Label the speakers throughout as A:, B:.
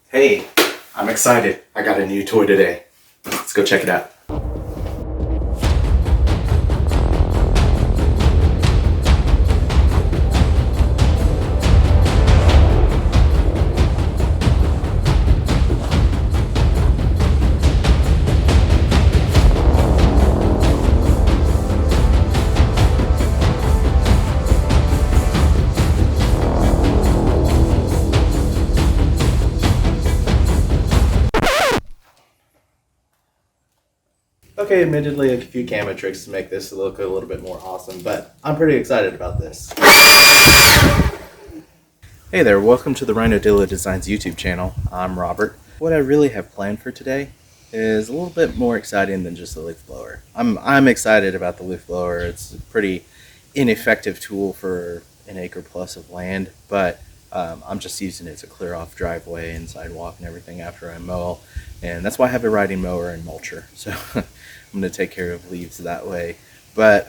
A: Hey, I'm excited. I got a new toy today. Let's go check it out. Okay, admittedly a few camera tricks to make this look a little bit more awesome, but I'm pretty excited about this. Hey there, welcome to the Rhinodilla Designs YouTube channel. I'm Robert. What I really have planned for today is a little bit more exciting than just the leaf blower. I'm excited about the leaf blower. It's a pretty ineffective tool for an acre plus of land, but I'm just using it to clear off driveway and sidewalk and everything after I mow, and that's why I have a riding mower and mulcher, so I'm going to take care of leaves that way. But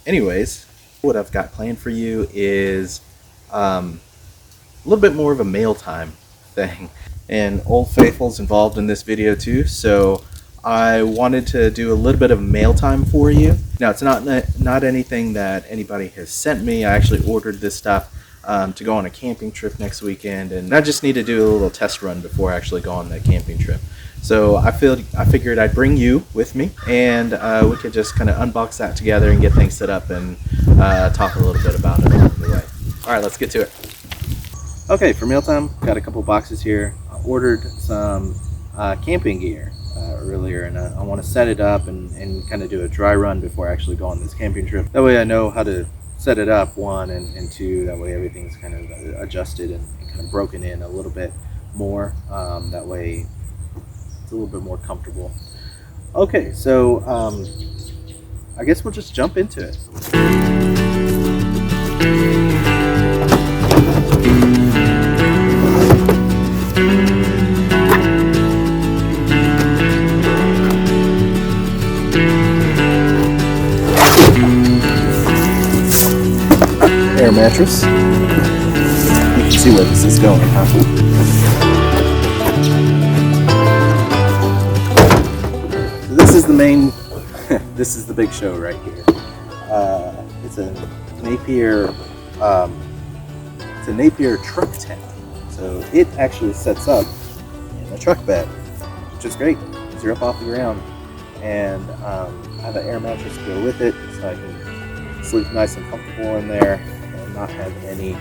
A: anyways, what I've got planned for you is a little bit more of a mail time thing, and Old Faithful's involved in this video too, so I wanted to do a little bit of mail time for you. Now, it's not anything that anybody has sent me. I actually ordered this stuff to go on a camping trip next weekend, and I just need to do a little test run before I actually go on that camping trip. So I figured I'd bring you with me, and we could just kind of unbox that together and get things set up and talk a little bit about it along the way. All right, let's get to it. Okay, for mealtime, got a couple boxes here. I ordered some camping gear earlier, and I want to set it up and kind of do a dry run before I actually go on this camping trip. That way I know how to set it up, one, and two, that way everything's kind of adjusted and kind of broken in a little bit more. That way it's a little bit more comfortable. Okay, so I guess we'll just jump into it. Air mattress. You can see where this is going, huh? This is the main, this is the big show right here. It's a Napier, truck tent. So it actually sets up in a truck bed, which is great because you're up off the ground. And I have an air mattress to go with it, so I can sleep nice and comfortable in there and not have any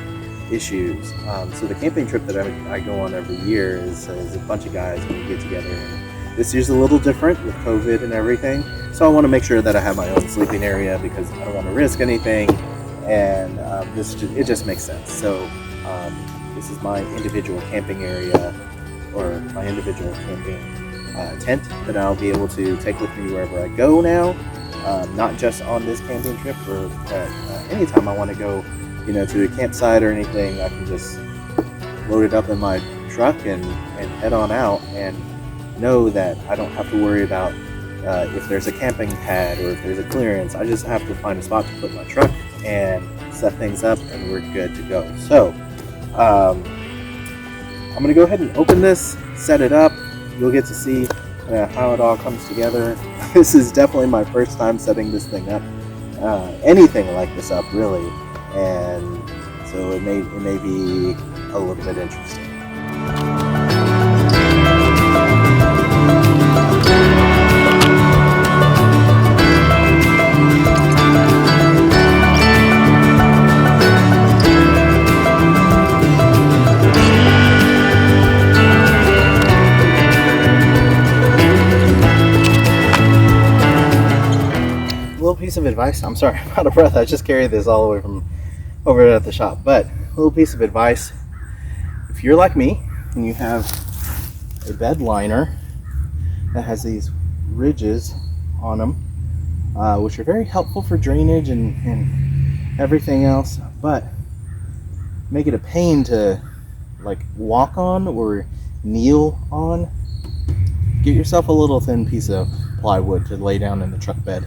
A: issues. So the camping trip that I go on every year is a bunch of guys when we get together. And this year's a little different with COVID and everything, so I want to make sure that I have my own sleeping area because I don't want to risk anything, and it just makes sense. So this is my individual camping area, or my individual camping tent that I'll be able to take with me wherever I go now, not just on this camping trip, but anytime I want to go, to a campsite or anything, I can just load it up in my truck and head on out, and know that I don't have to worry about if there's a camping pad or if there's a clearance. I just have to find a spot to put my truck and set things up, and we're good to go. So I'm gonna go ahead and open this, set it up. You'll get to see how it all comes together. This is definitely my first time setting this thing up, anything like this up really, and so it may be a little bit interesting. Piece of advice. I'm sorry, I'm out of breath. I just carried this all the way from over at the shop. But a little piece of advice: if you're like me and you have a bed liner that has these ridges on them, which are very helpful for drainage and everything else, but make it a pain to like walk on or kneel on, get yourself a little thin piece of plywood to lay down in the truck bed.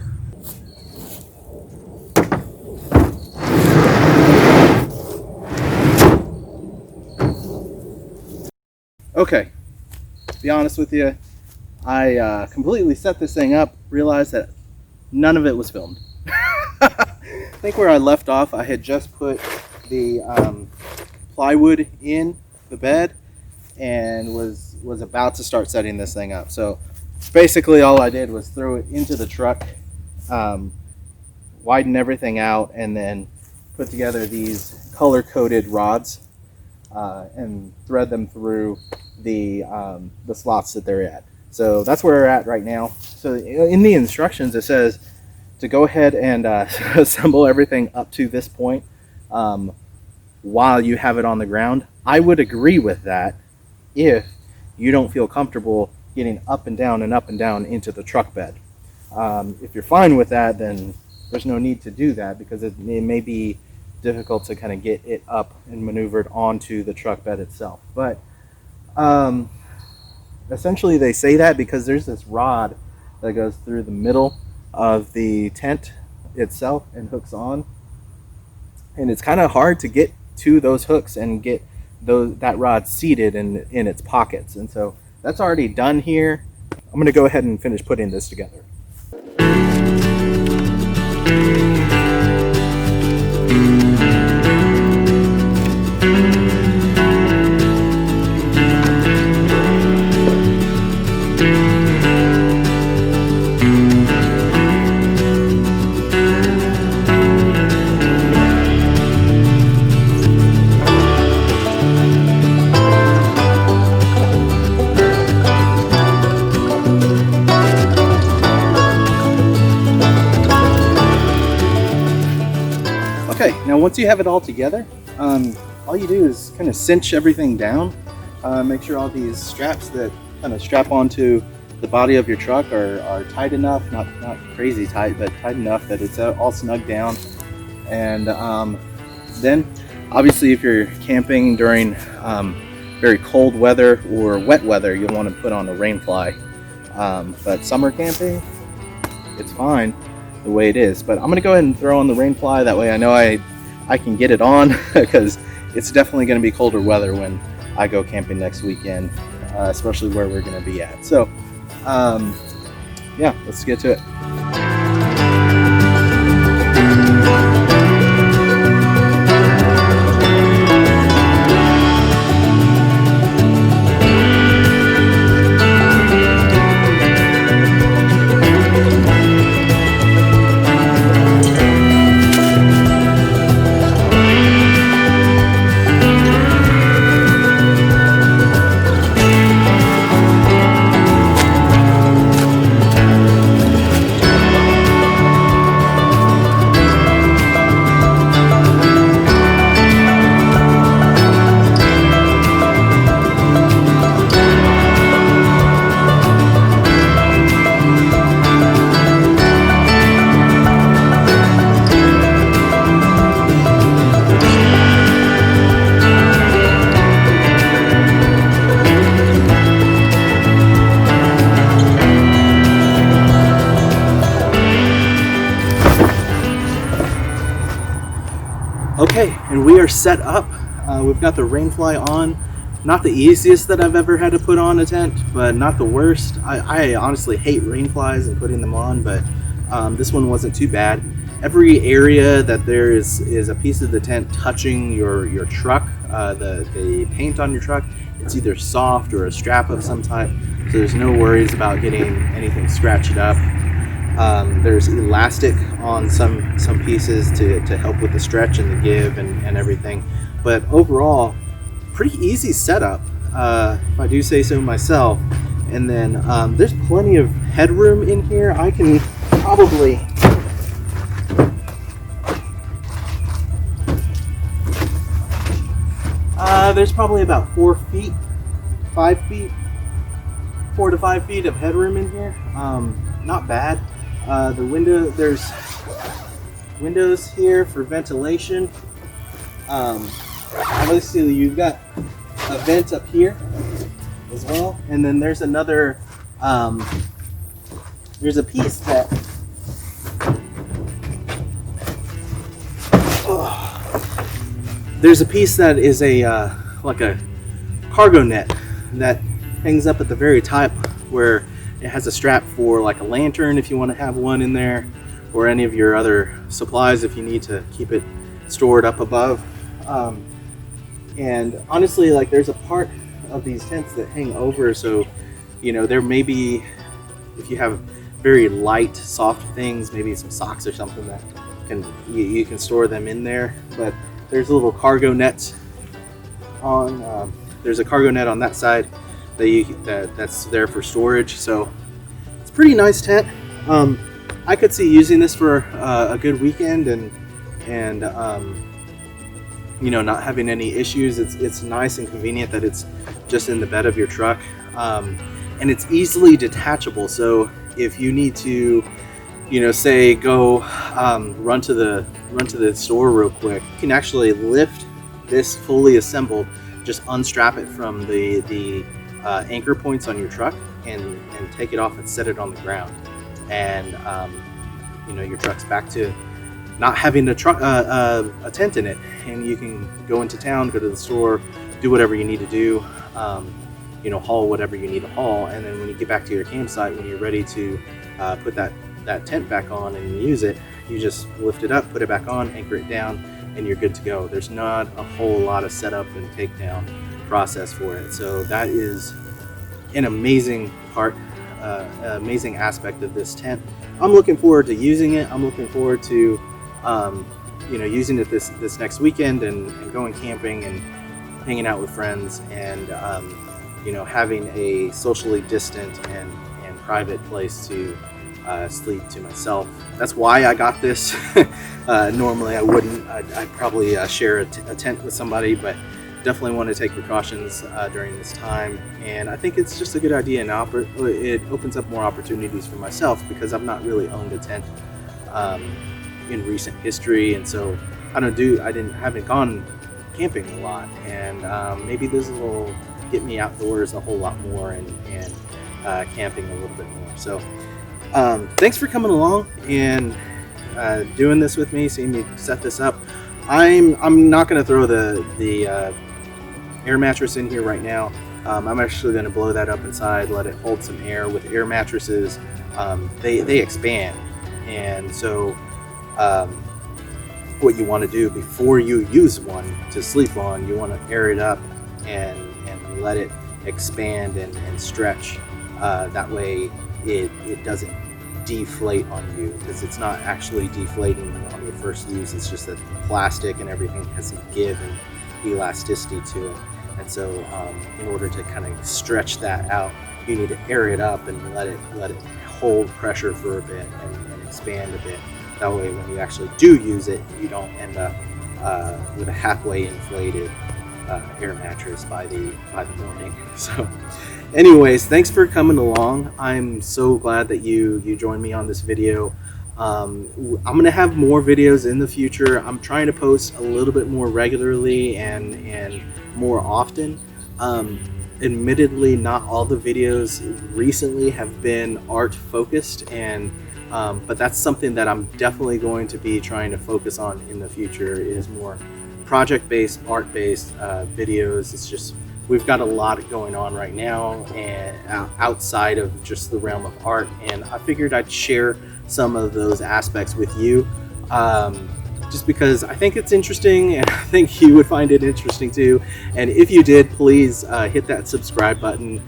A: Okay, to be honest with you, I completely set this thing up, realized that none of it was filmed. I think where I left off, I had just put the plywood in the bed and was about to start setting this thing up. So basically all I did was throw it into the truck, widen everything out, and then put together these color-coded rods and thread them through the slots that they're at. So that's where we're at right now. So in the instructions it says to go ahead and assemble everything up to this point while you have it on the ground. I would agree with that if you don't feel comfortable getting up and down into the truck bed. If you're fine with that, then there's no need to do that, because it may be difficult to kind of get it up and maneuvered onto the truck bed itself. But essentially they say that because there's this rod that goes through the middle of the tent itself and hooks on, and it's kind of hard to get to those hooks and get that rod seated in its pockets. And so that's already done here. I'm going to go ahead and finish putting this together. Okay, now once you have it all together, all you do is kind of cinch everything down. Make sure all these straps that kind of strap onto the body of your truck are tight enough, not crazy tight, but tight enough that it's all snug down. And then obviously if you're camping during very cold weather or wet weather, you'll want to put on a rain fly. But summer camping, it's fine the way it is. But I'm gonna go ahead and throw on the rain fly, that way I know I can get it on because it's definitely going to be colder weather when I go camping next weekend, especially where we're going to be at. So yeah, let's get to it. Okay, and we are set up. We've got the rain fly on. Not the easiest that I've ever had to put on a tent, but not the worst. I honestly hate rain flies and putting them on, but this one wasn't too bad. Every area that there is a piece of the tent touching your truck, the paint on your truck, it's either soft or a strap of some type, so there's no worries about getting anything scratched up. There's elastic on some pieces to help with the stretch and the give and everything. But overall, pretty easy setup, if I do say so myself. And then there's plenty of headroom in here. I can probably... there's probably about 4 to 5 feet of headroom in here. Not bad. There's windows here for ventilation. Obviously you've got a vent up here as well, and then there's another there's a piece that there's a piece that is a like a cargo net that hangs up at the very top, where it has a strap for like a lantern if you want to have one in there, or any of your other supplies if you need to keep it stored up above. And honestly, like, there's a part of these tents that hang over, so there may be, if you have very light, soft things, maybe some socks or something, that you can store them in there. But there's a little cargo net on. There's a cargo net on that side that's there for storage. So it's a pretty nice tent. I could see using this for a good weekend and not having any issues. It's nice and convenient that it's just in the bed of your truck, and it's easily detachable. So if you need to, say go run to the store real quick, you can actually lift this fully assembled, just unstrap it from the anchor points on your truck and take it off and set it on the ground, and your truck's back to not having a tent in it, and you can go into town, go to the store, do whatever you need to do, haul whatever you need to haul, and then when you get back to your campsite, when you're ready to put that tent back on and use it, you just lift it up, put it back on, anchor it down, and you're good to go. There's not a whole lot of setup and takedown process for it. So that is an amazing part, amazing aspect of this tent. I'm looking forward to using it. I'm looking forward to using it this next weekend and going camping and hanging out with friends, and having a socially distant and private place to sleep to myself. That's why I got this. Normally I wouldn't. I'd probably share a tent with somebody, but definitely want to take precautions during this time. And I think it's just a good idea, and it opens up more opportunities for myself, because I've not really owned a tent in recent history, and so haven't gone camping a lot, and maybe this will get me outdoors a whole lot more and camping a little bit more. So thanks for coming along and doing this with me, seeing me set this up. I'm not going to throw the air mattress in here right now. I'm actually going to blow that up inside, let it hold some air. With air mattresses, they expand, and so what you want to do before you use one to sleep on, you want to air it up and let it expand and stretch. That way it doesn't deflate on you, because it's not actually deflating on your first use. It's just that the plastic and everything has some give and elasticity to it, and so in order to kind of stretch that out, you need to air it up and let it hold pressure for a bit and expand a bit. That way when you actually do use it, you don't end up with a halfway inflated air mattress by the morning. So anyways, thanks for coming along. I'm so glad that you joined me on this video. I'm gonna have more videos in the future. I'm trying to post a little bit more regularly and more often. Admittedly, not all the videos recently have been art focused, but that's something that I'm definitely going to be trying to focus on in the future, is more project-based, art-based videos. It's just, we've got a lot going on right now, and outside of just the realm of art, and I figured I'd share some of those aspects with you, just because I think it's interesting, and I think you would find it interesting too. And if you did, please hit that subscribe button,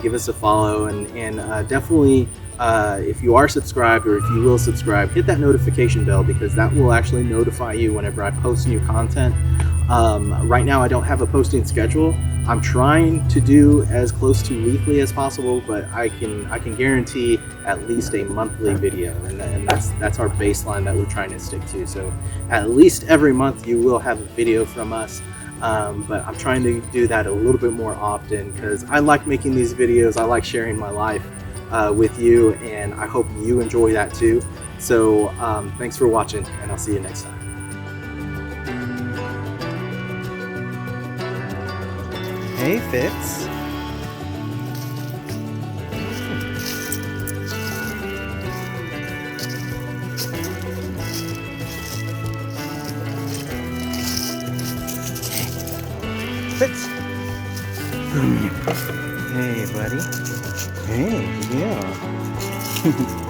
A: give us a follow, and definitely if you are subscribed, or if you will subscribe, hit that notification bell, because that will actually notify you whenever I post new content. Right now I don't have a posting schedule. I'm trying to do as close to weekly as possible, but I can guarantee at least a monthly video, and that's our baseline that we're trying to stick to. So at least every month you will have a video from us, but I'm trying to do that a little bit more often, because I like making these videos. I like sharing my life with you, and I hope you enjoy that too. So thanks for watching, and I'll see you next time. Hey, Fitz. Fitz. Hey, buddy.
B: Hey, yeah.